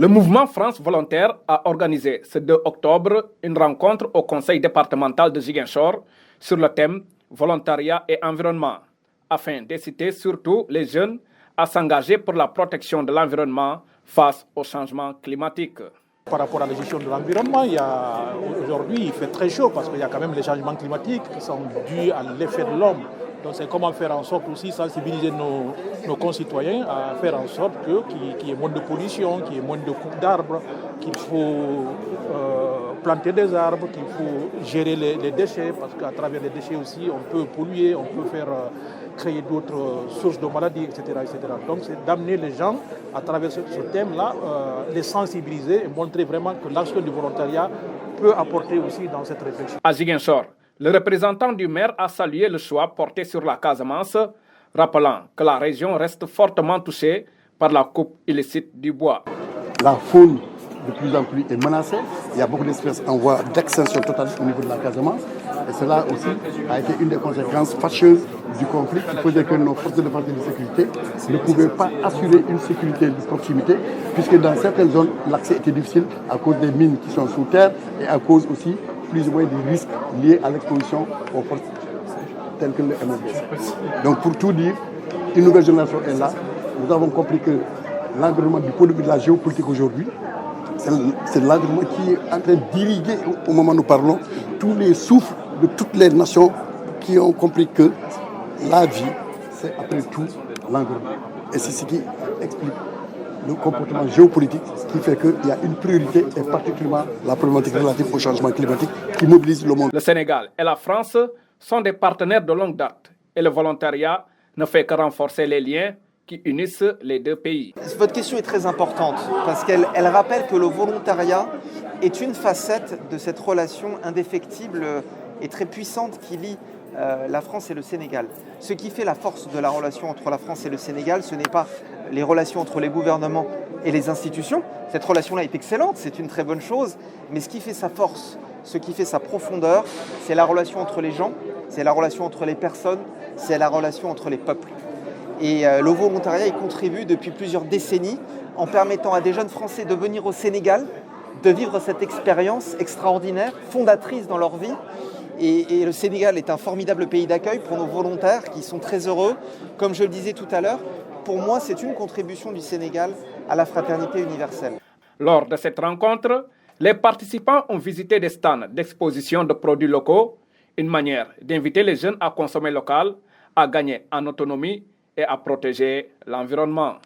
Le mouvement France Volontaire a organisé ce 2 octobre une rencontre au conseil départemental de Ziguinchor sur le thème volontariat et environnement, afin d'inciter surtout les jeunes à s'engager pour la protection de l'environnement face au changement climatique. Par rapport à la gestion de l'environnement, aujourd'hui il fait très chaud parce qu'il y a quand même les changements climatiques qui sont dus à l'effet de l'homme. Donc c'est comment faire en sorte aussi sensibiliser nos concitoyens à faire en sorte qu'il y ait moins de pollution, qu'il y ait moins de coupe d'arbres, qu'il faut planter des arbres, qu'il faut gérer les déchets parce qu'à travers les déchets aussi on peut polluer, on peut créer d'autres sources de maladies, etc., etc. Donc c'est d'amener les gens à travers ce thème-là, les sensibiliser et montrer vraiment que l'action du volontariat peut apporter aussi dans cette réflexion. À Ziguinchor, le représentant du maire a salué le choix porté sur la Casamance, rappelant que la région reste fortement touchée par la coupe illicite du bois. La faune de plus en plus est menacée. Il y a beaucoup d'espèces en voie d'extinction totale au niveau de la Casamance. Et cela aussi a été une des conséquences fâcheuses du conflit qui faisait que nos forces de défense et de sécurité ne pouvaient pas assurer une sécurité de proximité, puisque dans certaines zones, l'accès était difficile à cause des mines qui sont sous terre et à cause aussi plus ou moins des risques liés à l'exposition aux forces telles que le MNDC. Donc pour tout dire, une nouvelle génération est là. Nous avons compris que l'environnement du point de vue de la géopolitique aujourd'hui, c'est l'environnement qui est en train d'irriguer, au moment où nous parlons, tous les souffles de toutes les nations qui ont compris que la vie, c'est après tout l'environnement. Et c'est ce qui explique le comportement géopolitique qui fait qu'il y a une priorité, et particulièrement la problématique relative au changement climatique qui mobilise le monde. Le Sénégal et la France sont des partenaires de longue date et le volontariat ne fait que renforcer les liens qui unissent les deux pays. Votre question est très importante parce qu'elle rappelle que le volontariat est une facette de cette relation indéfectible et très puissante qui lie la France et le Sénégal. Ce qui fait la force de la relation entre la France et le Sénégal, ce n'est pas les relations entre les gouvernements et les institutions. Cette relation-là est excellente, c'est une très bonne chose, mais ce qui fait sa force, ce qui fait sa profondeur, c'est la relation entre les gens, c'est la relation entre les personnes, c'est la relation entre les peuples. Et le volontariat y contribue depuis plusieurs décennies en permettant à des jeunes Français de venir au Sénégal, de vivre cette expérience extraordinaire, fondatrice dans leur vie. Et le Sénégal est un formidable pays d'accueil pour nos volontaires qui sont très heureux. Comme je le disais tout à l'heure, pour moi, c'est une contribution du Sénégal à la fraternité universelle. Lors de cette rencontre, les participants ont visité des stands d'exposition de produits locaux, une manière d'inviter les jeunes à consommer local, à gagner en autonomie et à protéger l'environnement.